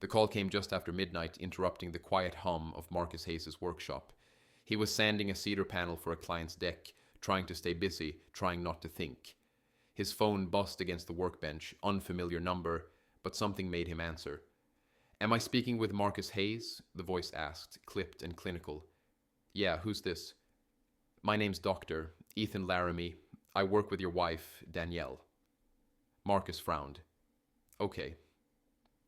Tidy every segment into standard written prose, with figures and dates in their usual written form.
The call came just after midnight, interrupting the quiet hum of Marcus Hayes' workshop. He was sanding a cedar panel for a client's deck, trying to stay busy, trying not to think. His phone buzzed against the workbench, unfamiliar number, but something made him answer. "Am I speaking with Marcus Hayes?" the voice asked, clipped and clinical. "Yeah, who's this?" "My name's Dr. Ethan Laramie. I work with your wife, Danielle." Marcus frowned. "Okay.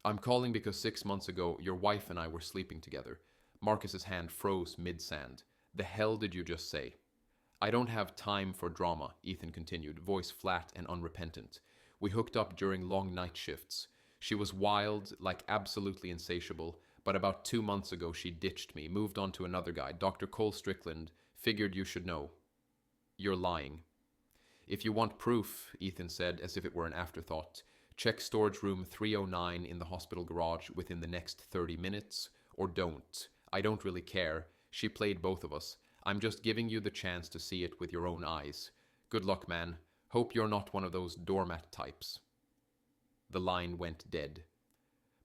I'm calling because 6 months ago, your wife and I were sleeping together." Marcus's hand froze mid-sand. "The hell did you just say?" "I don't have time for drama," Ethan continued, voice flat and unrepentant. "We hooked up during long night shifts. She was wild, like absolutely insatiable, but about 2 months ago she ditched me, moved on to another guy, Dr. Cole Strickland. Figured you should know." "You're lying." "If you want proof," Ethan said as if it were an afterthought, "check storage room 309 in the hospital garage within the next 30 minutes, or don't. I don't really care. She played both of us. I'm just giving you the chance to see it with your own eyes. Good luck, man. Hope you're not one of those doormat types." The line went dead.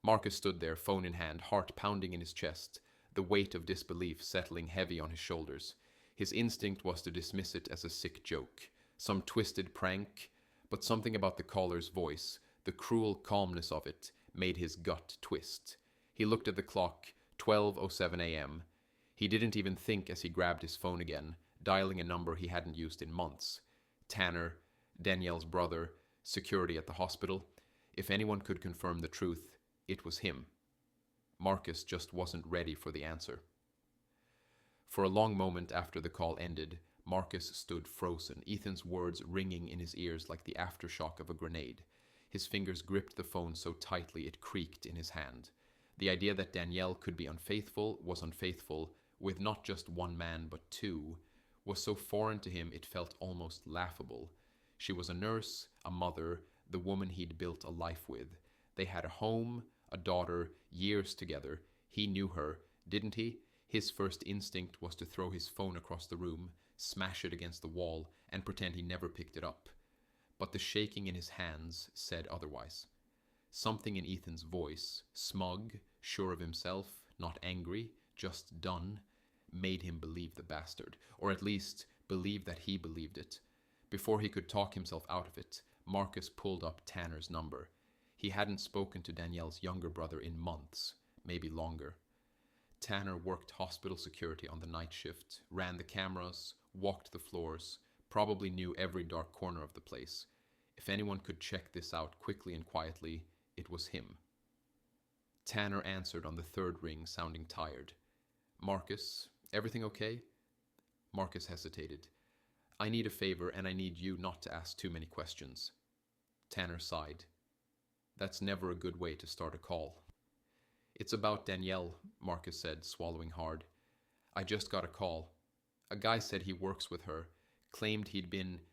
Marcus stood there, phone in hand, heart pounding in his chest, the weight of disbelief settling heavy on his shoulders. His instinct was to dismiss it as a sick joke, some twisted prank, but something about the caller's voice, the cruel calmness of it, made his gut twist. He looked at the clock, 12:07 a.m. He didn't even think as he grabbed his phone again, dialing a number he hadn't used in months. Tanner, Danielle's brother, security at the hospital. If anyone could confirm the truth, it was him. Marcus just wasn't ready for the answer. For a long moment after the call ended, Marcus stood frozen, Ethan's words ringing in his ears like the aftershock of a grenade. His fingers gripped the phone so tightly it creaked in his hand. The idea that Danielle could be unfaithful, was unfaithful, with not just one man but two, was so foreign to him it felt almost laughable. She was a nurse, a mother, the woman he'd built a life with. They had a home, a daughter, years together. He knew her, didn't he? His first instinct was to throw his phone across the room, smash it against the wall, and pretend he never picked it up. But the shaking in his hands said otherwise. Something in Ethan's voice, smug, sure of himself, not angry, just done, made him believe the bastard, or at least believe that he believed it. Before he could talk himself out of it, Marcus pulled up Tanner's number. He hadn't spoken to Danielle's younger brother in months, maybe longer. Tanner worked hospital security on the night shift, ran the cameras, walked the floors, probably knew every dark corner of the place. If anyone could check this out quickly and quietly, it was him. Tanner answered on the third ring, sounding tired. "Marcus, everything okay?" Marcus hesitated. "I need a favor, and I need you not to ask too many questions." Tanner sighed. That's never a good way to start a call. "It's about Danielle," Marcus said, swallowing hard. "I just got a call. A guy said he works with her, claimed he'd been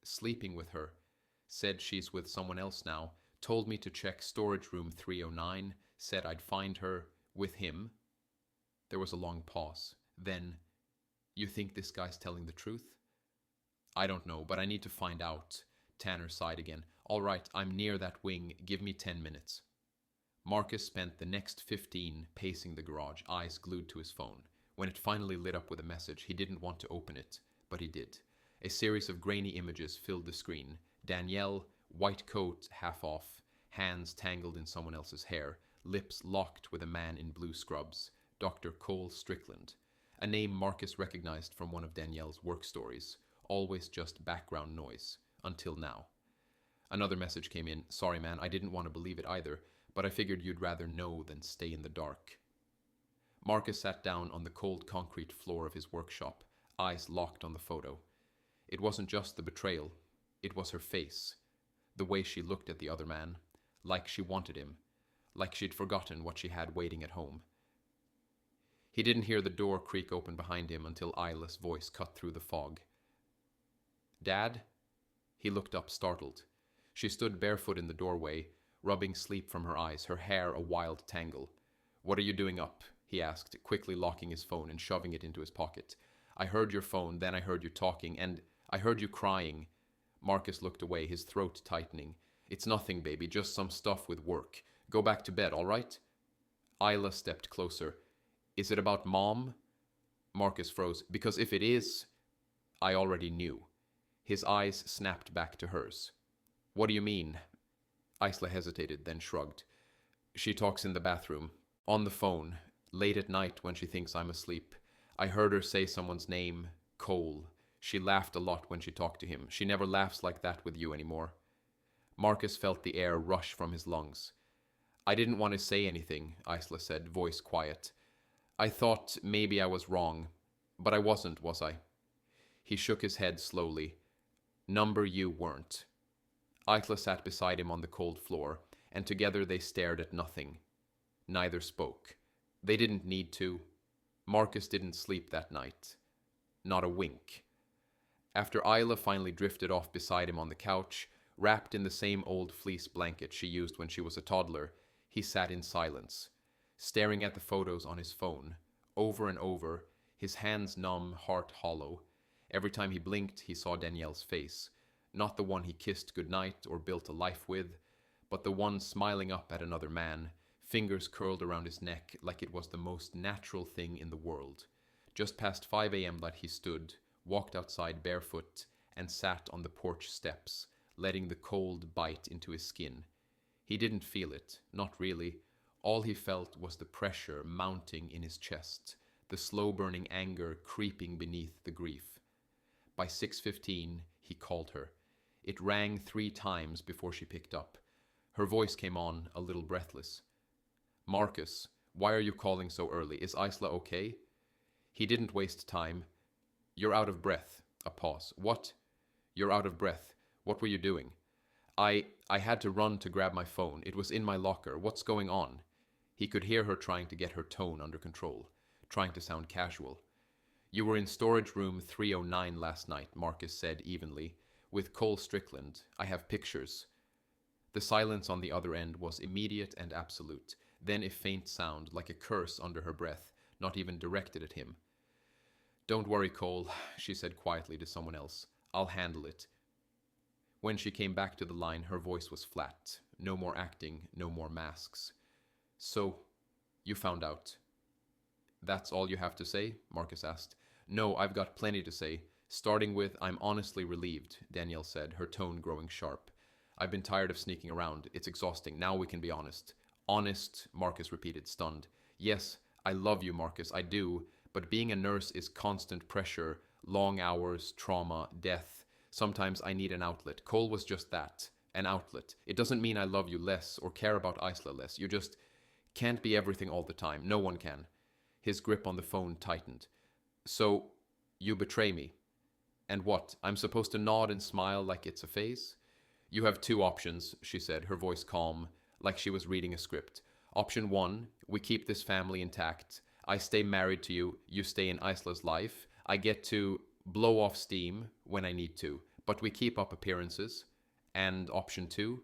sleeping with her, said she's with someone else now, told me to check storage room 309, said I'd find her with him." There was a long pause. Then, "You think this guy's telling the truth?" "I don't know, but I need to find out." Tanner sighed again. "All right, I'm near that wing. Give me 10 minutes. Marcus spent the next 15 pacing the garage, eyes glued to his phone. When it finally lit up with a message, he didn't want to open it, but he did. A series of grainy images filled the screen. Danielle, white coat half off, hands tangled in someone else's hair, lips locked with a man in blue scrubs. Dr. Cole Strickland. A name Marcus recognized from one of Danielle's work stories. Always just background noise. Until now. Another message came in. "Sorry, man, I didn't want to believe it either, but I figured you'd rather know than stay in the dark." Marcus sat down on the cold concrete floor of his workshop, eyes locked on the photo. It wasn't just the betrayal. It was her face. The way she looked at the other man. Like she wanted him. Like she'd forgotten what she had waiting at home. He didn't hear the door creak open behind him until Isla's voice cut through the fog. "Dad?" He looked up, startled. She stood barefoot in the doorway, rubbing sleep from her eyes, her hair a wild tangle. "What are you doing up?" he asked, quickly locking his phone and shoving it into his pocket. "I heard your phone, then I heard you talking, and I heard you crying." Marcus looked away, his throat tightening. "It's nothing, baby, just some stuff with work. Go back to bed, all right?" Isla stepped closer. Is it about Mom? Marcus froze. Because if it is, I already knew. His eyes snapped back to hers. What do you mean? Isla hesitated, then shrugged. She talks in the bathroom. On the phone. Late at night when she thinks I'm asleep. I heard her say someone's name. Cole. She laughed a lot when she talked to him. She never laughs like that with you anymore. Marcus felt the air rush from his lungs. I didn't want to say anything, Isla said, voice quiet. I thought maybe I was wrong. But I wasn't, was I? He shook his head slowly. Number you weren't. Isla sat beside him on the cold floor, and together they stared at nothing. Neither spoke. They didn't need to. Marcus didn't sleep that night. Not a wink. After Isla finally drifted off beside him on the couch, wrapped in the same old fleece blanket she used when she was a toddler, he sat in silence, staring at the photos on his phone, over and over, his hands numb, heart hollow. Every time he blinked, he saw Danielle's face, not the one he kissed goodnight or built a life with, but the one smiling up at another man, fingers curled around his neck like it was the most natural thing in the world. Just past 5 a.m. that he stood, walked outside barefoot, and sat on the porch steps, letting the cold bite into his skin. He didn't feel it, not really. All he felt was the pressure mounting in his chest, the slow-burning anger creeping beneath the grief. By 6:15, he called her. It rang 3 times before she picked up. Her voice came on, a little breathless. Marcus, why are you calling so early? Is Isla okay? He didn't waste time. You're out of breath. A pause. What? You're out of breath. What were you doing? I had to run to grab my phone. It was in my locker. What's going on? He could hear her trying to get her tone under control, trying to sound casual. You were in storage room 309 last night, Marcus said evenly, with Cole Strickland. I have pictures. The silence on the other end was immediate and absolute, then a faint sound, like a curse under her breath, not even directed at him. Don't worry, Cole, she said quietly to someone else. I'll handle it. When she came back to the line, her voice was flat. No more acting, no more masks. So, you found out. That's all you have to say? Marcus asked. No, I've got plenty to say. Starting with, I'm honestly relieved, Danielle said, her tone growing sharp. I've been tired of sneaking around. It's exhausting. Now we can be honest. Honest, Marcus repeated, stunned. Yes, I love you, Marcus, I do, but being a nurse is constant pressure, long hours, trauma, death. Sometimes I need an outlet. Cole was just that, an outlet. It doesn't mean I love you less or care about Isla less. You just can't be everything all the time. No one can. His grip on the phone tightened. So, you betray me. And what? I'm supposed to nod and smile like it's a phase? You have 2 options, she said, her voice calm, like she was reading a script. Option 1, we keep this family intact. I stay married to you, you stay in Isla's life. I get to blow off steam when I need to, but we keep up appearances. And option 2,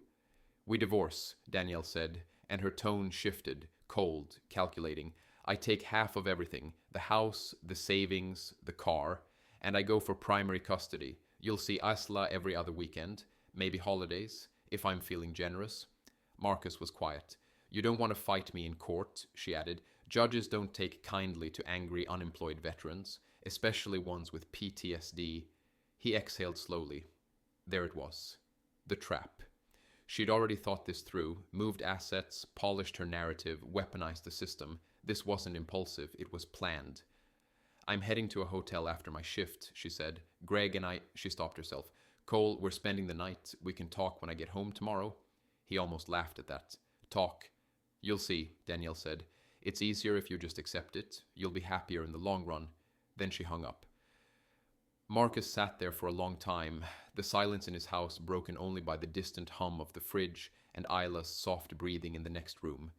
we divorce, Danielle said, and her tone shifted, cold, calculating. I take half of everything, the house, the savings, the car, and I go for primary custody. You'll see Isla every other weekend, maybe holidays, if I'm feeling generous. Marcus was quiet. You don't want to fight me in court, she added. Judges don't take kindly to angry unemployed veterans, especially ones with PTSD. He exhaled slowly. There it was. The trap. She'd already thought this through, moved assets, polished her narrative, weaponized the system. This wasn't impulsive, it was planned. I'm heading to a hotel after my shift, she said. Greg and I... She stopped herself. Cole, we're spending the night. We can talk when I get home tomorrow. He almost laughed at that. Talk. You'll see, Danielle said. It's easier if you just accept it. You'll be happier in the long run. Then she hung up. Marcus sat there for a long time, the silence in his house broken only by the distant hum of the fridge and Isla's soft breathing in the next room.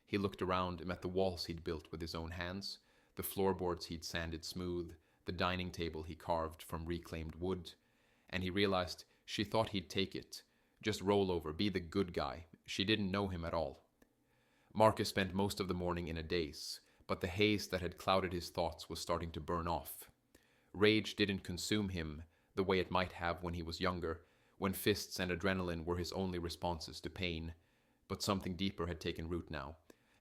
He looked around him at the walls he'd built with his own hands, the floorboards he'd sanded smooth, the dining table he carved from reclaimed wood, and he realized she thought he'd take it, just roll over, be the good guy. She didn't know him at all. Marcus spent most of the morning in a daze, but the haze that had clouded his thoughts was starting to burn off. Rage didn't consume him the way it might have when he was younger, when fists and adrenaline were his only responses to pain, but something deeper had taken root now.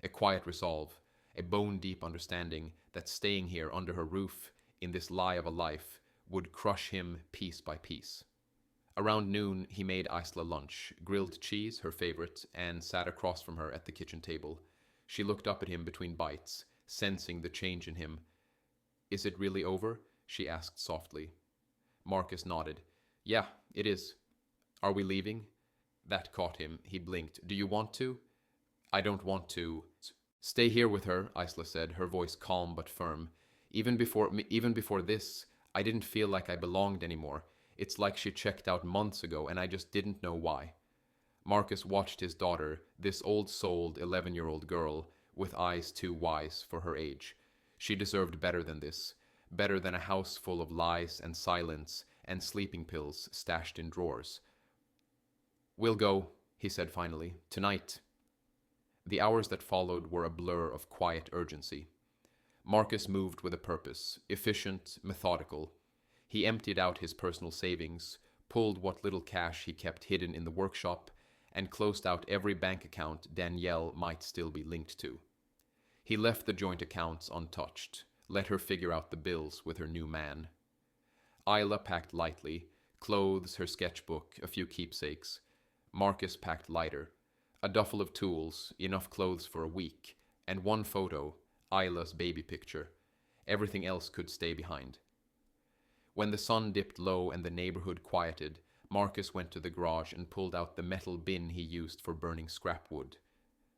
a quiet resolve, a bone-deep understanding that staying here under her roof, in this lie of a life, would crush him piece by piece. Around noon, he made Isla lunch, grilled cheese, her favorite, and sat across from her at the kitchen table. She looked up at him between bites, sensing the change in him. "Is it really over?" she asked softly. Marcus nodded. "Yeah, it is." "Are we leaving?" That caught him. He blinked. "Do you want to?" "I don't want to." "Stay here with her," Isla said, her voice calm but firm. Even before this, I didn't feel like I belonged anymore. It's like she checked out months ago, and I just didn't know why." Marcus watched his daughter, this old-souled 11-year-old girl, with eyes too wise for her age. She deserved better than this, better than a house full of lies and silence and sleeping pills stashed in drawers. "We'll go," he said finally. "Tonight." The hours that followed were a blur of quiet urgency. Marcus moved with a purpose, efficient, methodical. He emptied out his personal savings, pulled what little cash he kept hidden in the workshop, and closed out every bank account Danielle might still be linked to. He left the joint accounts untouched, let her figure out the bills with her new man. Isla packed lightly, clothes, her sketchbook, a few keepsakes. Marcus packed lighter, a duffel of tools, enough clothes for a week, and one photo, Isla's baby picture. Everything else could stay behind. When the sun dipped low and the neighborhood quieted, Marcus went to the garage and pulled out the metal bin he used for burning scrap wood.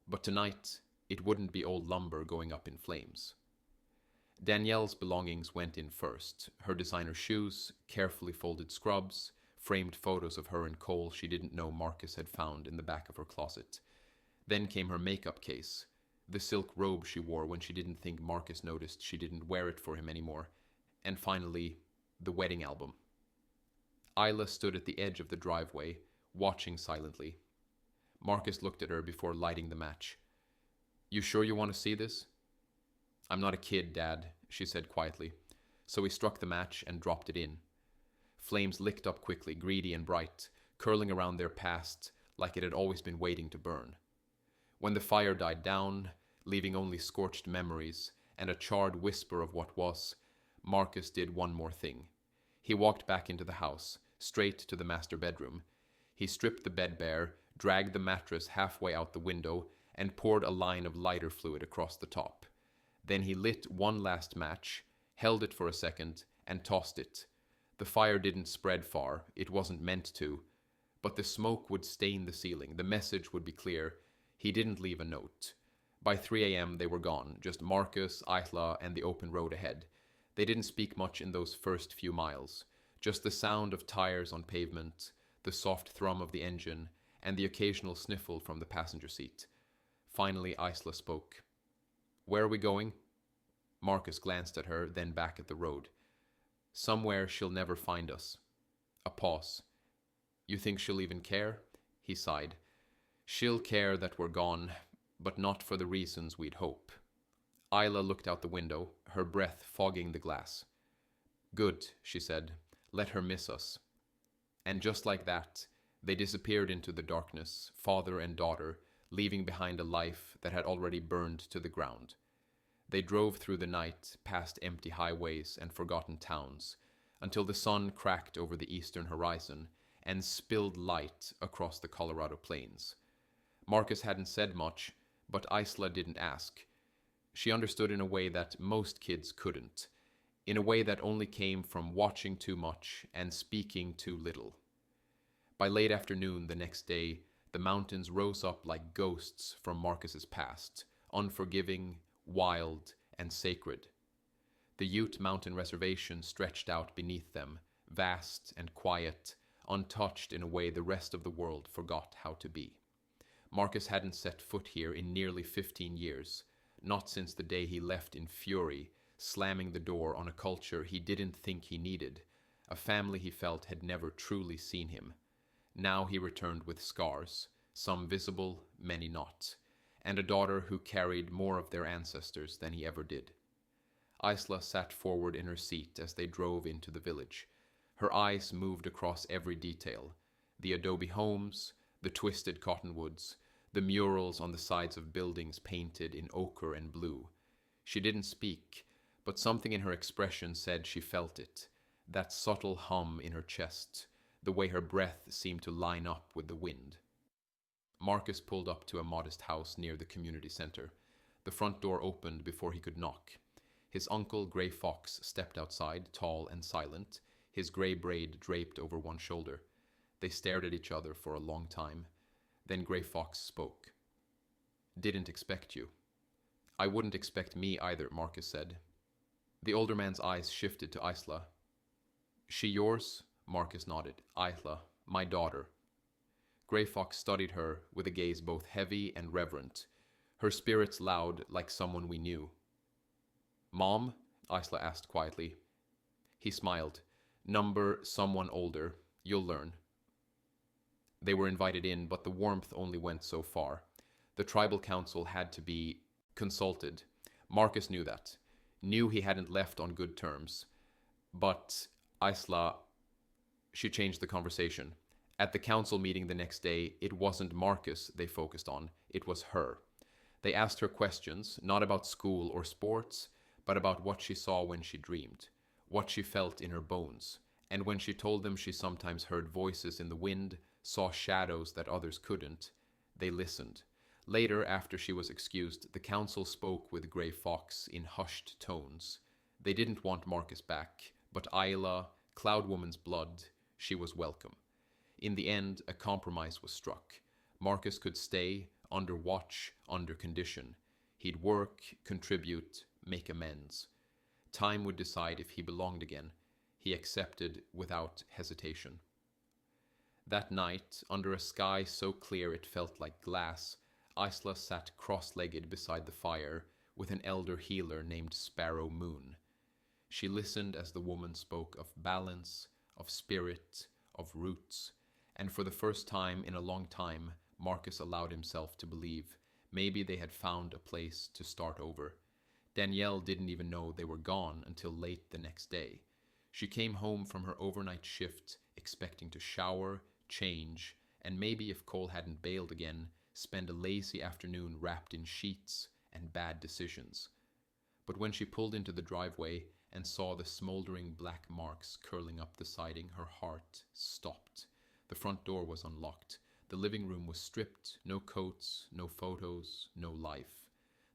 But tonight, it wouldn't be old lumber going up in flames. Danielle's belongings went in first, her designer shoes, carefully folded scrubs, framed photos of her and Cole she didn't know Marcus had found in the back of her closet. Then came her makeup case, the silk robe she wore when she didn't think Marcus noticed she didn't wear it for him anymore, and finally, the wedding album. Isla stood at the edge of the driveway, watching silently. Marcus looked at her before lighting the match. "You sure you want to see this?" "I'm not a kid, Dad," she said quietly. So he struck the match and dropped it in. Flames licked up quickly, greedy and bright, curling around their past like it had always been waiting to burn. When the fire died down, leaving only scorched memories and a charred whisper of what was, Marcus did one more thing. He walked back into the house, straight to the master bedroom. He stripped the bed bare, dragged the mattress halfway out the window, and poured a line of lighter fluid across the top. Then he lit one last match, held it for a second, and tossed it. The fire didn't spread far, it wasn't meant to, but the smoke would stain the ceiling, the message would be clear. He didn't leave a note. By 3 a.m. they were gone, just Marcus, Isla, and the open road ahead. They didn't speak much in those first few miles, just the sound of tires on pavement, the soft thrum of the engine, and the occasional sniffle from the passenger seat. Finally, Isla spoke. "Where are we going?" Marcus glanced at her, then back at the road. "Somewhere she'll never find us." A pause. "You think she'll even care?" He sighed. "She'll care that we're gone, but not for the reasons we'd hope." Isla looked out the window, her breath fogging the glass. "Good," she said. "Let her miss us." And just like that, they disappeared into the darkness, father and daughter, leaving behind a life that had already burned to the ground. They drove through the night, past empty highways and forgotten towns, until the sun cracked over the eastern horizon and spilled light across the Colorado plains. Marcus hadn't said much, but Isla didn't ask. She understood in a way that most kids couldn't, in a way that only came from watching too much and speaking too little. By late afternoon the next day, the mountains rose up like ghosts from Marcus's past, unforgiving, wild, and sacred. The Ute Mountain Reservation stretched out beneath them, vast and quiet, untouched in a way the rest of the world forgot how to be. Marcus hadn't set foot here in nearly 15 years, not since the day he left in fury, slamming the door on a culture he didn't think he needed, a family he felt had never truly seen him. Now he returned with scars, some visible, many not, and a daughter who carried more of their ancestors than he ever did. Isla sat forward in her seat as they drove into the village. Her eyes moved across every detail, the adobe homes, the twisted cottonwoods, the murals on the sides of buildings painted in ochre and blue. She didn't speak, but something in her expression said she felt it, that subtle hum in her chest, the way her breath seemed to line up with the wind. Marcus pulled up to a modest house near the community center. The front door opened before he could knock. His uncle, Gray Fox, stepped outside, tall and silent, his gray braid draped over one shoulder. They stared at each other for a long time. Then Gray Fox spoke. "Didn't expect you." "I wouldn't expect me either," Marcus said. The older man's eyes shifted to Isla. "She yours?" Marcus nodded. "Isla, my daughter." Gray Fox studied her with a gaze both heavy and reverent, her spirits loud like someone we knew. "Mom?" Isla asked quietly. He smiled. "Number someone older. You'll learn." They were invited in, but the warmth only went so far. The tribal council had to be consulted. Marcus knew that. Knew he hadn't left on good terms. But Isla... She changed the conversation. At the council meeting the next day, it wasn't Marcus they focused on, it was her. They asked her questions, not about school or sports, but about what she saw when she dreamed, what she felt in her bones, and when she told them she sometimes heard voices in the wind, saw shadows that others couldn't, they listened. Later, after she was excused, the council spoke with Gray Fox in hushed tones. They didn't want Marcus back, but Isla, Cloudwoman's blood, she was welcome. In the end, a compromise was struck. Marcus could stay, under watch, under condition. He'd work, contribute, make amends. Time would decide if he belonged again. He accepted without hesitation. That night, under a sky so clear it felt like glass, Isla sat cross-legged beside the fire with an elder healer named Sparrow Moon. She listened as the woman spoke of balance, of spirit, of roots, and for the first time in a long time, Marcus allowed himself to believe maybe they had found a place to start over. Danielle didn't even know they were gone until late the next day. She came home from her overnight shift expecting to shower, change, and maybe if Cole hadn't bailed again, spend a lazy afternoon wrapped in sheets and bad decisions. But when she pulled into the driveway and saw the smoldering black marks curling up the siding, her heart stopped. The front door was unlocked. The living room was stripped, no coats, no photos, no life.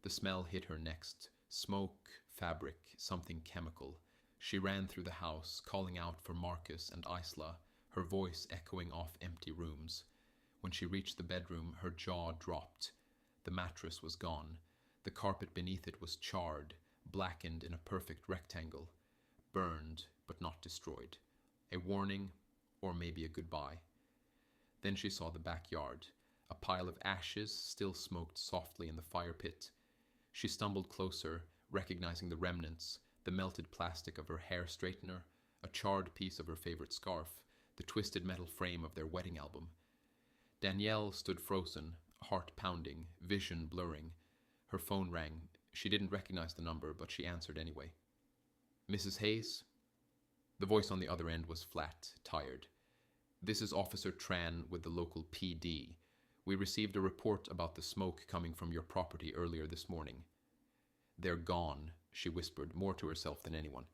The smell hit her next. Smoke, fabric, something chemical. She ran through the house, calling out for Marcus and Isla, her voice echoing off empty rooms. When she reached the bedroom, her jaw dropped. The mattress was gone. The carpet beneath it was charred, blackened in a perfect rectangle. Burned, but not destroyed. A warning, or maybe a goodbye. Then she saw the backyard. A pile of ashes still smoked softly in the fire pit. She stumbled closer, recognizing the remnants, the melted plastic of her hair straightener, a charred piece of her favorite scarf, the twisted metal frame of their wedding album. Danielle stood frozen, heart pounding, vision blurring. Her phone rang. She didn't recognize the number, but she answered anyway. "Mrs. Hayes?" The voice on the other end was flat, tired. "This is Officer Tran with the local PD. We received a report about the smoke coming from your property earlier this morning." "They're gone," she whispered, more to herself than anyone.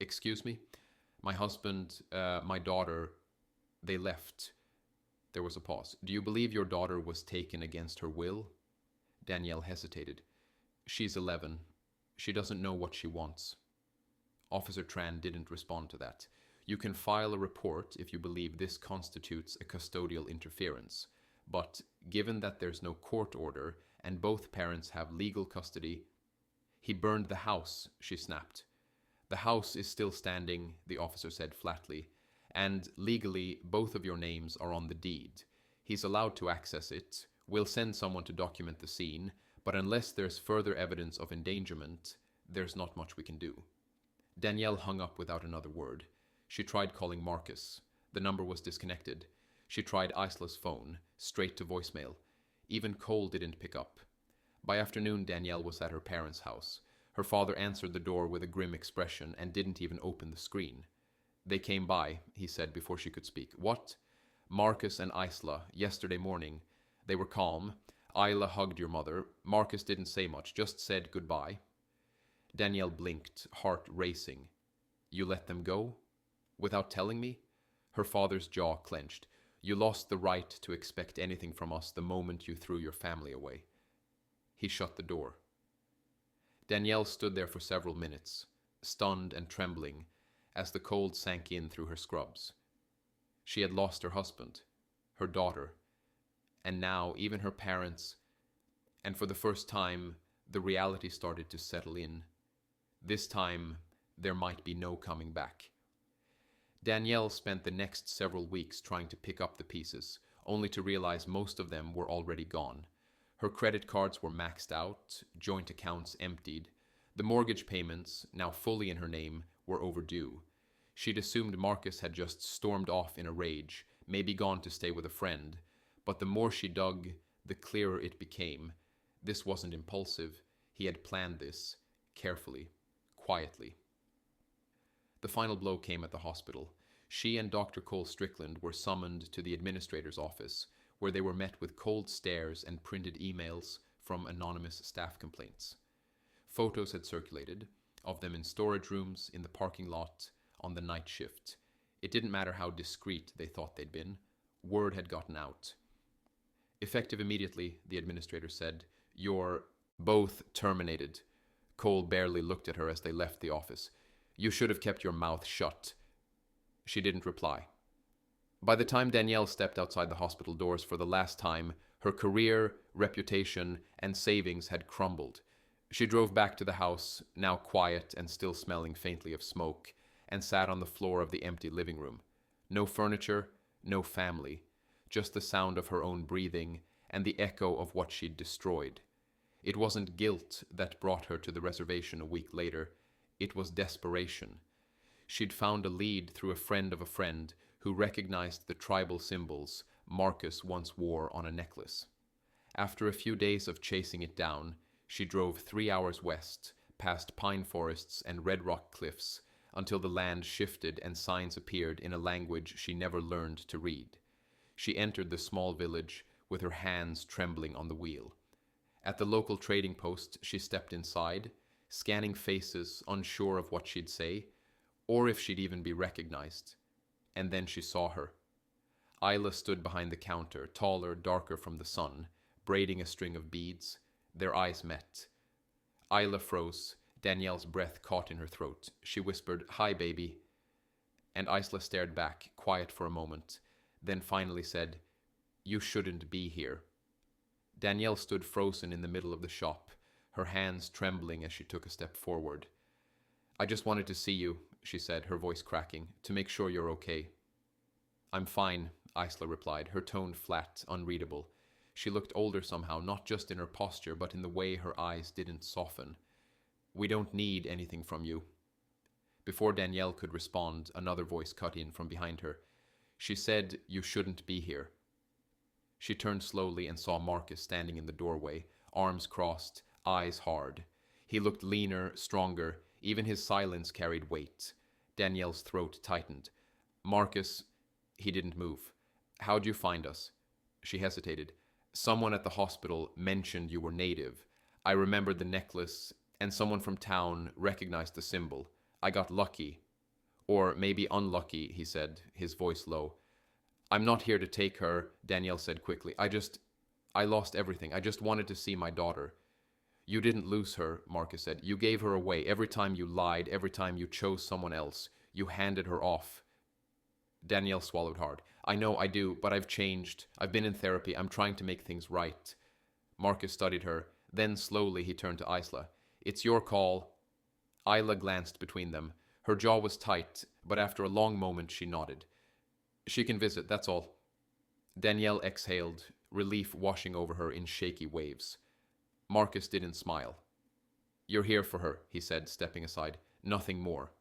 "Excuse me? My husband, my daughter, they left." There was a pause. "Do you believe your daughter was taken against her will?" Danielle hesitated. "She's 11. She doesn't know what she wants." Officer Tran didn't respond to that. "You can file a report if you believe this constitutes a custodial interference. But given that there's no court order and both parents have legal custody..." "He burned the house," she snapped. "The house is still standing," the officer said flatly, "and legally both of your names are on the deed. He's allowed to access it. We'll send someone to document the scene, but unless there's further evidence of endangerment, there's not much we can do." Danielle hung up without another word. She tried calling Marcus. The number was disconnected. She tried Isla's phone, straight to voicemail. Even Cole didn't pick up. By afternoon, Danielle was at her parents' house. Her father answered the door with a grim expression and didn't even open the screen. "They came by," he said before she could speak. "What?" "Marcus and Isla, yesterday morning. They were calm. Isla hugged your mother. Marcus didn't say much, just said goodbye. Danielle blinked, heart racing. You let them go? Without telling me? Her father's jaw clenched. You lost the right to expect anything from us the moment you threw your family away. He shut the door. Danielle stood there for several minutes, stunned and trembling, as the cold sank in through her scrubs. She had lost her husband, her daughter, and now even her parents, and for the first time, the reality started to settle in. This time, there might be no coming back. Danielle spent the next several weeks trying to pick up the pieces, only to realize most of them were already gone. Her credit cards were maxed out, joint accounts emptied. The mortgage payments, now fully in her name, were overdue. She'd assumed Marcus had just stormed off in a rage, maybe gone to stay with a friend, but the more she dug, the clearer it became. This wasn't impulsive. He had planned this, carefully, quietly. The final blow came at the hospital. She and Dr. Cole Strickland were summoned to the administrator's office, where they were met with cold stares and printed emails from anonymous staff complaints. Photos had circulated, of them in storage rooms, in the parking lot, on the night shift. It didn't matter how discreet they thought they'd been. Word had gotten out. Effective immediately, the administrator said, "You're both terminated." Cole barely looked at her as they left the office. "You should have kept your mouth shut." She didn't reply. By the time Danielle stepped outside the hospital doors for the last time, her career, reputation, and savings had crumbled. She drove back to the house, now quiet and still smelling faintly of smoke, and sat on the floor of the empty living room. No furniture, no family, just the sound of her own breathing and the echo of what she'd destroyed. It wasn't guilt that brought her to the reservation a week later. It was desperation. She'd found a lead through a friend of a friend who recognized the tribal symbols Marcus once wore on a necklace. After a few days of chasing it down, she drove 3 hours west, past pine forests and red rock cliffs, until the land shifted and signs appeared in a language she never learned to read. She entered the small village with her hands trembling on the wheel. At the local trading post, she stepped inside, scanning faces, unsure of what she'd say, or if she'd even be recognized. And then she saw her. Isla stood behind the counter, taller, darker from the sun, braiding a string of beads. Their eyes met. Isla froze. Danielle's breath caught in her throat. She whispered, "Hi, baby." And Isla stared back, quiet for a moment, then finally said, "You shouldn't be here." Danielle stood frozen in the middle of the shop, her hands trembling as she took a step forward. "I just wanted to see you," she said, her voice cracking, "to make sure you're okay." "I'm fine," Isla replied, her tone flat, unreadable. She looked older somehow, not just in her posture, but in the way her eyes didn't soften. "We don't need anything from you." Before Danielle could respond, another voice cut in from behind her. "She said you shouldn't be here." She turned slowly and saw Marcus standing in the doorway, arms crossed, eyes hard. He looked leaner, stronger. Even his silence carried weight. Danielle's throat tightened. "Marcus," he didn't move. "How'd you find us?" She hesitated. "Someone at the hospital mentioned you were native. I remembered the necklace, and someone from town recognized the symbol. I got lucky. Or maybe unlucky," he said, his voice low. "I'm not here to take her," Danielle said quickly. I lost everything. I just wanted to see my daughter." "You didn't lose her," Marcus said. "You gave her away. Every time you lied, every time you chose someone else, you handed her off." Danielle swallowed hard. "I know, I do, but I've changed. I've been in therapy. I'm trying to make things right." Marcus studied her. Then slowly he turned to Isla. "It's your call." Isla glanced between them. Her jaw was tight, but after a long moment she nodded. "She can visit, that's all." Danielle exhaled, relief washing over her in shaky waves. Marcus didn't smile. "You're here for her," he said, stepping aside. "Nothing more."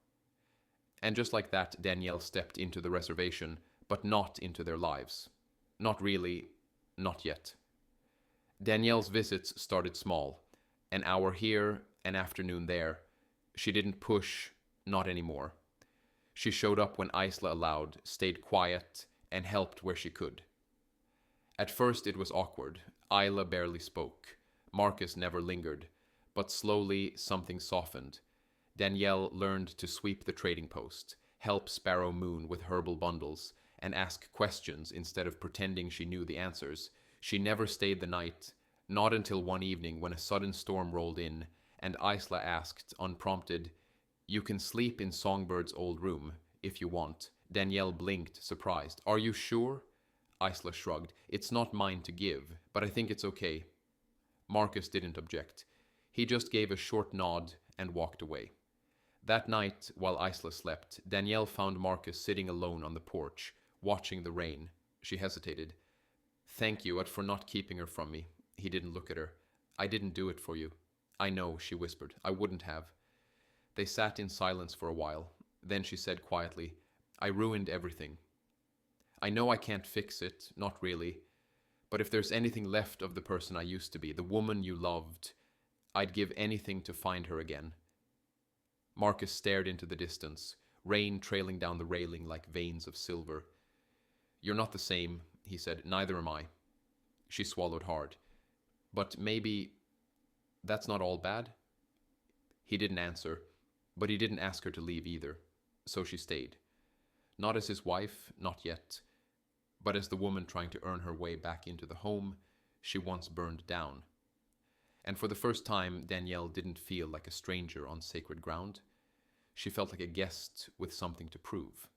And just like that, Danielle stepped into the reservation, but not into their lives. Not really, not yet. Danielle's visits started small. An hour here, an afternoon there. She didn't push, not anymore. She showed up when Isla allowed, stayed quiet, and helped where she could. At first it was awkward. Isla barely spoke. Marcus never lingered. But slowly, something softened. Danielle learned to sweep the trading post, help Sparrow Moon with herbal bundles, and ask questions instead of pretending she knew the answers. She never stayed the night, not until one evening when a sudden storm rolled in, and Isla asked, unprompted, "You can sleep in Songbird's old room, if you want." Danielle blinked, surprised. "Are you sure?" Isla shrugged. "It's not mine to give, but I think it's okay." Marcus didn't object. He just gave a short nod and walked away. That night, while Isla slept, Danielle found Marcus sitting alone on the porch, watching the rain. She hesitated. "Thank you for not keeping her from me." He didn't look at her. "I didn't do it for you." "I know," she whispered. "I wouldn't have." They sat in silence for a while. Then she said quietly, "I ruined everything. I know I can't fix it, not really. But if there's anything left of the person I used to be, the woman you loved, I'd give anything to find her again." Marcus stared into the distance, rain trailing down the railing like veins of silver. "You're not the same," he said. "Neither am I." She swallowed hard. "But maybe that's not all bad?" He didn't answer, but he didn't ask her to leave either. So she stayed. Not as his wife, not yet, but as the woman trying to earn her way back into the home she once burned down. And for the first time, Danielle didn't feel like a stranger on sacred ground. She felt like a guest with something to prove.